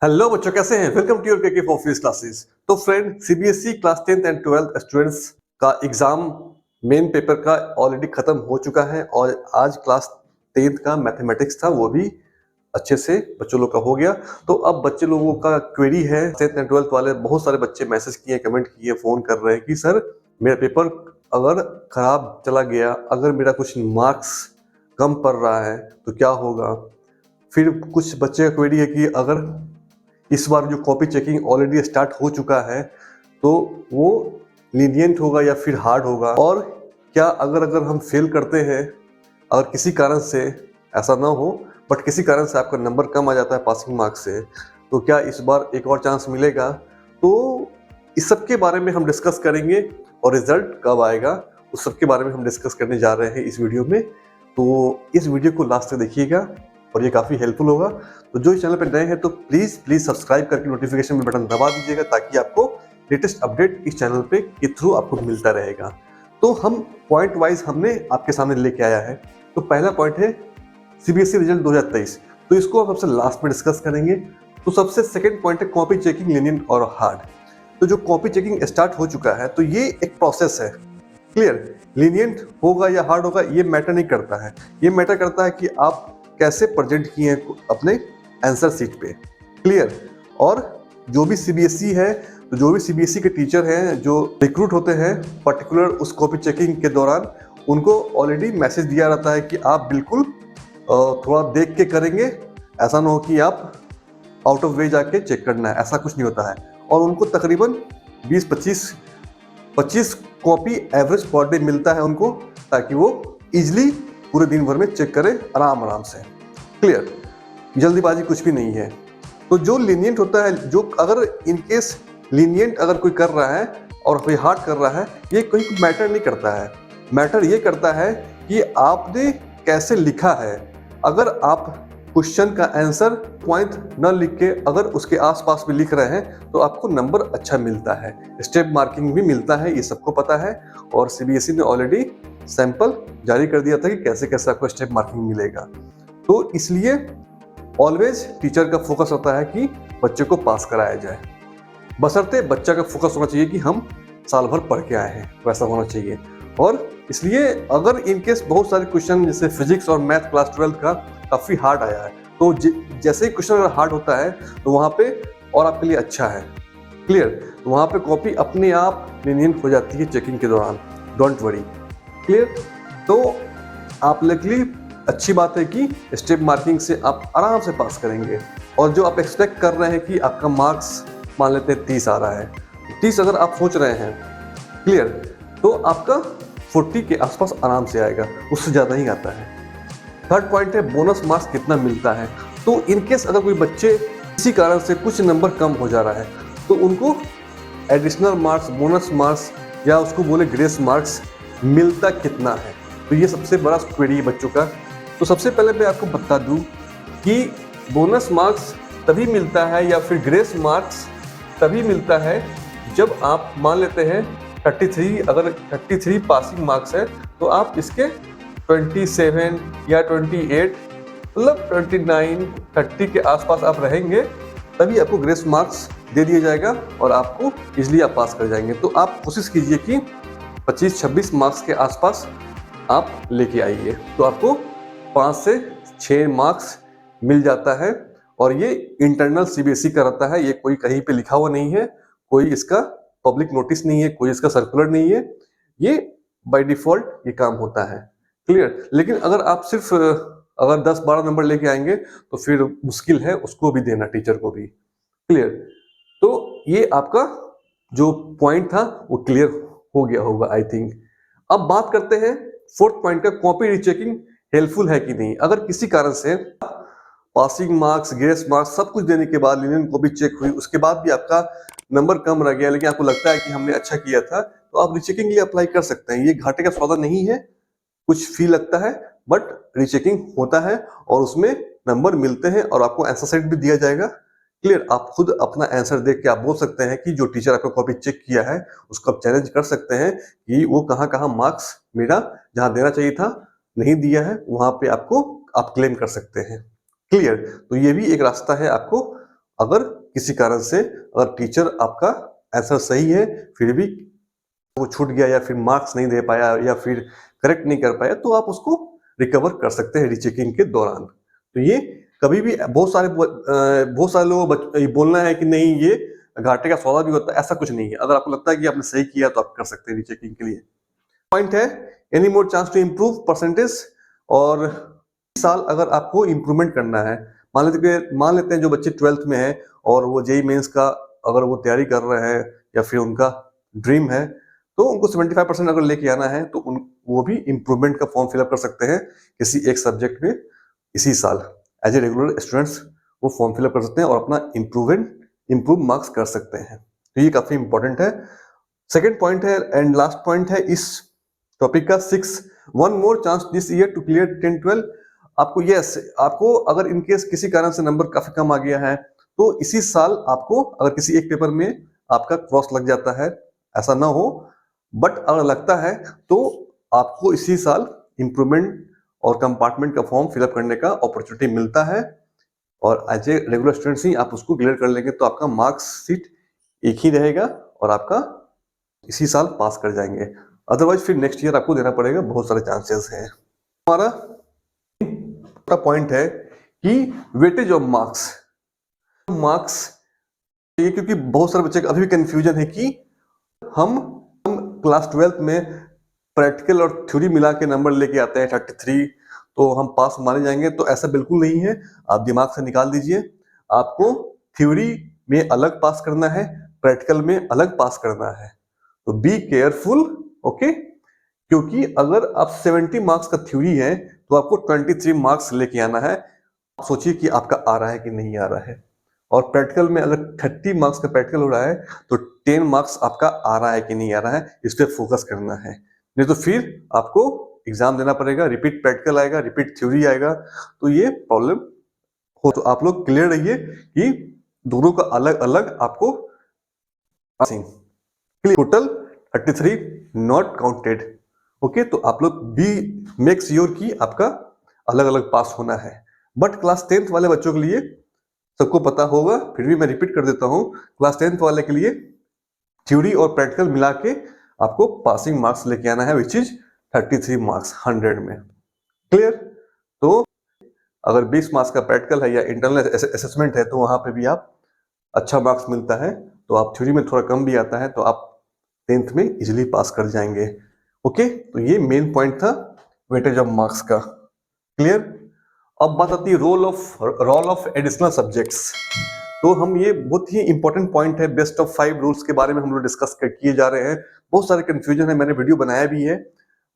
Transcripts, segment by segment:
Hello बच्चों, कैसे हैं? Welcome to your KK for fees classes. तो friend, CBSE class 10th and 12th students का एग्जाम मेन पेपर का ऑलरेडी खत्म हो चुका है और आज क्लास 10th का मैथमेटिक्स था, वो भी अच्छे से बच्चों लोग का हो गया। तो अब बच्चे लोगों का क्वेरी है, 10th एंड 12th वाले बहुत सारे बच्चे मैसेज किए, कमेंट किए, फोन कर रहे हैं कि सर मेरा पेपर अगर खराब चला गया, अगर मेरा कुछ मार्क्स कम पड़ रहा है तो क्या होगा। फिर कुछ बच्चे का क्वेरी है कि अगर इस बार जो कॉपी चेकिंग ऑलरेडी स्टार्ट हो चुका है तो वो लीनियंट होगा या फिर हार्ड होगा, और क्या अगर हम फेल करते हैं, अगर किसी कारण से, ऐसा ना हो बट किसी कारण से आपका नंबर कम आ जाता है पासिंग मार्क्स से, तो क्या इस बार एक और चांस मिलेगा। तो इस सब के बारे में हम डिस्कस करेंगे और रिजल्ट कब आएगा उस सब के बारे में हम डिस्कस करने जा रहे हैं इस वीडियो में। तो इस वीडियो को लास्ट तक देखिएगा और ये काफ़ी हेल्पफुल होगा। तो जो इस चैनल पर नए हैं तो प्लीज़ सब्सक्राइब करके नोटिफिकेशन में बटन दबा दीजिएगा ताकि आपको लेटेस्ट अपडेट इस चैनल पे के थ्रू आपको मिलता रहेगा। तो हम पॉइंट वाइज हमने आपके सामने लेके आया है। तो पहला पॉइंट है सीबीएसई रिजल्ट 2023, तो इसको हम सबसे लास्ट में डिस्कस करेंगे। तो सबसे सेकंड पॉइंट है कॉपी चेकिंग लीनियंट और हार्ड। तो जो कॉपी चेकिंग स्टार्ट हो चुका है तो ये एक प्रोसेस है। क्लियर, लीनियंट होगा या हार्ड होगा ये मैटर नहीं करता है, ये मैटर करता है कि आप कैसे प्रेजेंट किए हैं अपने आंसर शीट पे। क्लियर, और जो भी सीबीएसई है, तो जो भी सीबीएसई के टीचर हैं जो रिक्रूट होते हैं पर्टिकुलर उस कॉपी चेकिंग के दौरान, उनको ऑलरेडी मैसेज दिया रहता है कि आप बिल्कुल थोड़ा देख के करेंगे, ऐसा ना हो कि आप आउट ऑफ वे जाके चेक करना है, ऐसा कुछ नहीं होता है। और उनको तकरीबन 20-25 कॉपी एवरेज पर डे मिलता है उनको, ताकि वो इजिली पूरे दिन भर में चेक करें आराम से। क्लियर, जल्दीबाजी कुछ भी नहीं है। तो जो लीनियंट होता है, जो अगर इनकेस लीनियंट अगर कोई कर रहा है और कोई हार्ड कर रहा है, ये कोई मैटर नहीं करता है। मैटर ये करता है कि आपने कैसे लिखा है। अगर आप क्वेश्चन का आंसर पॉइंट न लिख के अगर उसके आसपास भी लिख रहे हैं तो आपको नंबर अच्छा मिलता है, स्टेप मार्किंग भी मिलता है, ये सबको पता है। और सीबीएसई ने ऑलरेडी सैंपल जारी कर दिया था कि कैसे कैसे आपको स्टेप मार्किंग मिलेगा। तो इसलिए ऑलवेज टीचर का फोकस होता है कि बच्चे को पास कराया जाए, बशर्ते बच्चा का फोकस होना चाहिए कि हम साल भर पढ़ के आए हैं, वैसा होना चाहिए। और इसलिए अगर इनकेस बहुत सारे क्वेश्चन जैसे फिजिक्स और मैथ क्लास 12 का काफ़ी हार्ड आया है, तो जैसे ही क्वेश्चन अगर हार्ड होता है तो वहाँ पे और आपके लिए अच्छा है। क्लियर, तो वहाँ पे कॉपी अपने आप लीनियंट हो जाती है चेकिंग के दौरान, डोंट वरी। क्लियर, तो आप लकीली अच्छी बात है कि स्टेप मार्किंग से आप आराम से पास करेंगे। और जो आप एक्सपेक्ट कर रहे हैं कि आपका मार्क्स मान लेते हैं 30 आ रहा है, 30 अगर आप सोच रहे हैं, क्लियर, तो आपका 40 के आसपास आराम से आएगा, उससे ज़्यादा ही आता है। थर्ड पॉइंट है बोनस मार्क्स कितना मिलता है। तो इनकेस अगर कोई बच्चे किसी कारण से कुछ नंबर कम हो जा रहा है तो उनको एडिशनल मार्क्स, बोनस मार्क्स या उसको बोले ग्रेस मार्क्स मिलता कितना है। तो ये सबसे बड़ा क्वेरी है बच्चों का। तो सबसे पहले मैं आपको बता दूं कि बोनस मार्क्स तभी मिलता है या फिर ग्रेस मार्क्स तभी मिलता है जब आप मान लेते हैं 33, अगर 33 पासिंग मार्क्स है तो आप इसके 27 या 28 मतलब 29, 30 के आसपास आप रहेंगे, तभी आपको ग्रेस मार्क्स दे दिया जाएगा और आपको इजीली आप पास कर जाएंगे। तो आप कोशिश कीजिए कि 25-26 मार्क्स के आसपास आप लेके आइए, तो आपको 5 से 6 मार्क्स मिल जाता है। और ये इंटरनल सीबीएसई का रहता है, ये कोई कहीं पे लिखा हुआ नहीं है, कोई इसका पब्लिक नोटिस नहीं है, कोई इसका सर्कुलर नहीं है, ये बाय डिफॉल्ट ये काम होता है। क्लियर, लेकिन अगर आप सिर्फ अगर 10-12 नंबर लेके आएंगे तो फिर मुश्किल है उसको भी देना, टीचर को भी। क्लियर, तो ये आपका जो पॉइंट था वो क्लियर हो गया होगा आई थिंक। अब बात करते हैं फोर्थ पॉइंट का, कॉपी रीचेकिंग हेल्पफुल है कि नहीं। अगर किसी कारण से पासिंग मार्क्स, ग्रेस मार्क्स सब कुछ देने के बाद लीनियंट कॉपी चेक हुई, उसके बाद भी आपका नंबर कम रह गया लेकिन आपको लगता है कि हमने अच्छा किया था, तो आप रीचेकिंग के लिए अप्लाई कर सकते हैं। ये घाटे का सौदा नहीं है, कुछ फी लगता है बट रीचेकिंग होता है और उसमें नंबर मिलते हैं और आपको आंसर सेट भी दिया जाएगा। क्लियर, आप खुद अपना आंसर देख के आप बोल सकते हैं कि जो टीचर आपका कॉपी चेक किया है उसको आप चैलेंज कर सकते हैं कि वो कहाँ कहाँ मार्क्स मेरा जहाँ देना चाहिए था नहीं दिया है, वहां पे आपको आप क्लेम कर सकते हैं। क्लियर, तो ये भी एक रास्ता है आपको अगर किसी कारण से अगर टीचर आपका आंसर सही है फिर भी वो छूट गया या फिर मार्क्स नहीं दे पाया या फिर करेक्ट नहीं कर पाया, तो आप उसको रिकवर कर सकते हैं रीचेकिंग के दौरान। तो ये कभी भी बहुत सारे लोगों को ये बोलना है कि नहीं ये घाटे का सौदा भी होता है, ऐसा कुछ नहीं है। अगर आपको लगता है कि आपने सही किया तो आप कर सकते हैं रीचेकिंग के लिए। पॉइंट है any more chance to improve percentage. और इस साल अगर आपको इम्प्रूवमेंट करना है, मान लेते हैं जो बच्चे 12th में है और वो जेईई मेंस का अगर वो तैयारी कर रहे हैं या फिर उनका ड्रीम है, तो उनको 75% अगर लेके आना है तो वो भी इम्प्रूवमेंट का फॉर्म फिलअप कर सकते हैं किसी एक सब्जेक्ट में इसी साल। एज ए रेगुलर स्टूडेंट्स वो फॉर्म फिलअप कर सकते हैं और अपना इम्प्रूव मार्क्स कर सकते हैं। तो ये काफी इंपॉर्टेंट है। सेकेंड पॉइंट है एंड लास्ट पॉइंट है इस टॉपिक का 6, one more chance this year to clear 10-12। आपको अगर इनकेस किसी कारण से नंबर काफी कम आ गया है तो इसी साल आपको अगर किसी एक पेपर में आपका क्रॉस लग जाता है, ऐसा ना हो, बट अगर लगता है तो आपको इसी साल इम्प्रूवमेंट और कंपार्टमेंट का फॉर्म फिलअप करने का अपॉर्चुनिटी मिलता है और एज ए रेगुलर स्टूडेंट ही आप उसको क्लियर कर लेंगे तो आपका मार्क्स शीट एक ही रहेगा और आपका इसी साल पास कर जाएंगे। अदरवाइज फिर नेक्स्ट ईयर आपको देना पड़ेगा, बहुत सारे चांसेस हैं। हमारा पॉइंट है कि वेटेज ऑफ मार्क्स ये, क्योंकि बहुत सारे बच्चे का अभी भी कंफ्यूजन है कि हम क्लास 12th में प्रैक्टिकल और थ्योरी मिला के नंबर लेके आते हैं 33 तो हम पास माने जाएंगे, तो ऐसा बिल्कुल नहीं है। आप दिमाग से निकाल दीजिए, आपको थ्योरी में अलग पास करना है, प्रैक्टिकल में अलग पास करना है। तो बी केयरफुल, ओके, क्योंकि अगर आप 70 मार्क्स का थ्योरी है तो आपको 23 मार्क्स लेके आना है। आप सोचिए कि आपका आ रहा है कि नहीं आ रहा है। और प्रैक्टिकल में अगर 30 मार्क्स का प्रैक्टिकल हो रहा है तो 10 मार्क्स आपका आ रहा है कि नहीं आ रहा है, इस पर फोकस करना है। नहीं तो फिर आपको एग्जाम देना पड़ेगा, रिपीट प्रैक्टिकल आएगा, रिपीट थ्योरी आएगा, तो ये प्रॉब्लम हो। तो आप लोग क्लियर रहिए कि दोनों का अलग अलग आपको टोटल 33 नॉट काउंटेड, ओके। तो आप लोग बी मेक श्योर की आपका अलग अलग पास होना है। बट क्लास 10th वाले बच्चों के लिए सबको पता होगा, फिर भी मैं रिपीट कर देता हूं, क्लास 10th वाले के लिए थ्योरी और प्रैक्टिकल मिला के आपको पासिंग मार्क्स लेके आना है, विच इज 33 मार्क्स 100 में। क्लियर? तो अगर 20 मार्क्स का प्रैक्टिकल है या इंटरनल असेसमेंट है तो वहां पे भी आप अच्छा मार्क्स मिलता है, तो आप थ्योरी में थोड़ा कम भी आता है तो आप 10th में इजिली पास कर जाएंगे। ओके, तो ये मेन पॉइंट था वेटेज ऑफ मार्क्स का। क्लियर? अब बात आती है रोल ऑफ एडिशनल सब्जेक्ट्स। तो हम ये बहुत ही इंपॉर्टेंट पॉइंट है, बेस्ट ऑफ 5 रूल्स के बारे में हम लोग डिस्कस किए जा रहे हैं। बहुत सारे कंफ्यूजन है, मैंने वीडियो बनाया भी है,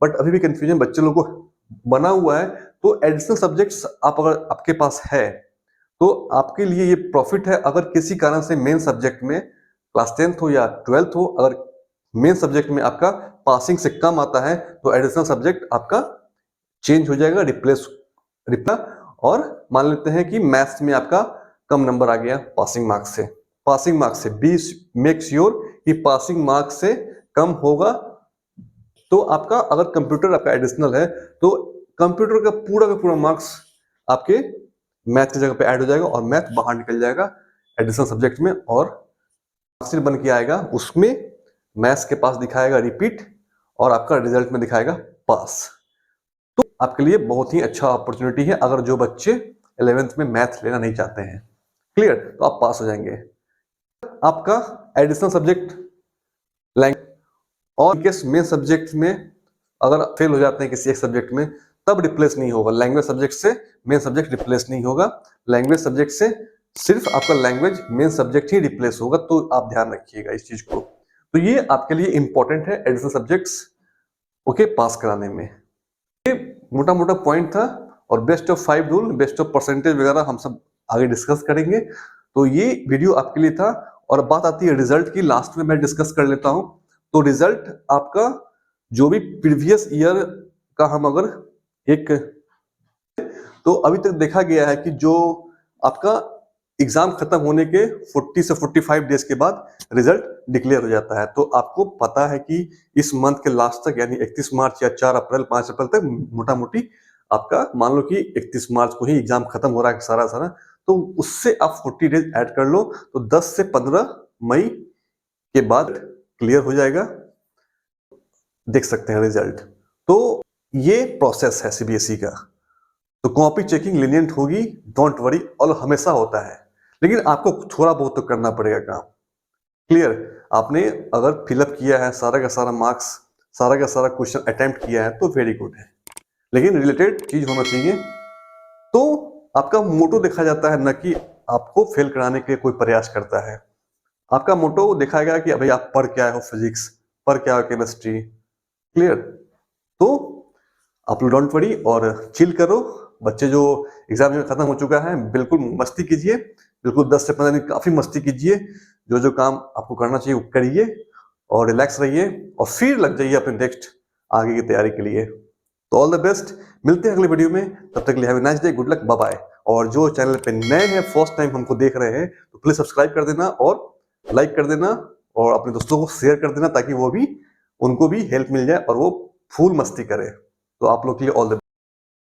बट अभी भी कंफ्यूजन बच्चे लोगों को बना हुआ है। तो एडिशनल सब्जेक्ट्स अगर आपके पास है तो आपके लिए ये प्रॉफिट है। अगर किसी कारण से मेन सब्जेक्ट में क्लास 10th हो या 12th हो, अगर मेन सब्जेक्ट में आपका पासिंग से कम आता है तो एडिशनल सब्जेक्ट आपका चेंज हो जाएगा, रिप्लेस। और मान लेते हैं कि मैथ्स में आपका कम नंबर आ गया पासिंग मार्क्स से 20 मेक श्योर कि पासिंग मार्क्स से कम होगा। तो आपका अगर कंप्यूटर आपका एडिशनल है तो कंप्यूटर का पूरा मार्क्स आपके मैथ की जगह पे ऐड हो जाएगा और मैथ बाहर निकल जाएगा एडिशनल सब्जेक्ट में, और मार्क्स बन के आएगा उसमें मैथ्स के पास दिखाएगा रिपीट और आपका रिजल्ट में दिखाएगा पास। तो आपके लिए बहुत ही अच्छा अपॉर्चुनिटी है अगर जो बच्चे 11th में मैथ लेना नहीं चाहते हैं। क्लियर? तो आप पास हो जाएंगे। आपका एडिशनल सब्जेक्ट लैंग्वेज और केस मेन सब्जेक्ट में अगर फेल हो जाते हैं किसी एक सब्जेक्ट में तब रिप्लेस नहीं होगा। लैंग्वेज सब्जेक्ट से मेन सब्जेक्ट रिप्लेस नहीं होगा, लैंग्वेज सब्जेक्ट से सिर्फ आपका लैंग्वेज मेन सब्जेक्ट ही रिप्लेस होगा। तो आप ध्यान रखिएगा इस चीज को। तो ये आपके लिए इंपॉर्टेंट है एडिशनल सब्जेक्ट्स ओके पास कराने में। ये मोटा मोटा पॉइंट था, और best of 5 rule, best of percentage वगैरह हम सब आगे डिस्कस करेंगे। तो ये वीडियो आपके लिए था। और बात आती है रिजल्ट की, लास्ट में मैं डिस्कस कर लेता हूं। तो रिजल्ट आपका जो भी प्रीवियस ईयर का हम अगर एक, तो अभी तक देखा गया है कि जो आपका एग्जाम खत्म होने के 40 से 45 डेज के बाद रिजल्ट डिक्लेयर हो जाता है। तो आपको पता है कि इस मंथ के लास्ट तक यानी 31 मार्च या 4 अप्रैल 5 अप्रैल तक मोटा मोटी आपका मान लो कि 31 मार्च को ही एग्जाम खत्म हो रहा है सारा, तो उससे आप 40 डेज ऐड कर लो, तो 10 से 15 मई के बाद क्लियर हो जाएगा, देख सकते हैं रिजल्ट। तो ये प्रोसेस है सीबीएसई का। तो कॉपी चेकिंग लीनियंट होगी, डोंट वरी, और हमेशा होता है, लेकिन आपको थोड़ा बहुत तो करना पड़ेगा काम। क्लियर? आपने अगर फिलअप किया है सारा का सारा मार्क्स, सारा का सारा क्वेश्चन अटेम्प्ट किया है तो वेरी गुड है, लेकिन रिलेटेड चीज होना चाहिए। तो आपका मोटो देखा जाता है, न कि आपको फेल कराने के लिए कोई प्रयास करता है। आपका मोटो देखा गया कि भाई आप पढ़ के आए हो फिजिक्स, पढ़ के आए हो केमिस्ट्री। क्लियर? तो आप लोग डोंट वरी और चिल करो। बच्चे जो एग्जाम में खत्म हो चुका है, बिल्कुल मस्ती कीजिए, बिल्कुल 10 से 15 दिन काफी मस्ती कीजिए। जो जो काम आपको करना चाहिए वो करिए और रिलैक्स रहिए, और फिर लग जाइए अपने नेक्स्ट आगे की तैयारी के लिए। तो ऑल द बेस्ट, मिलते हैं अगले वीडियो में, तब तक के लिए have a nice day, good luck, bye bye. और जो चैनल पे नए हैं, फर्स्ट टाइम हमको देख रहे हैं, तो प्लीज सब्सक्राइब कर देना और लाइक कर देना और अपने दोस्तों को शेयर कर देना, ताकि वो भी, उनको भी हेल्प मिल जाए और वो फुल मस्ती करे। तो आप लोग के लिए ऑल द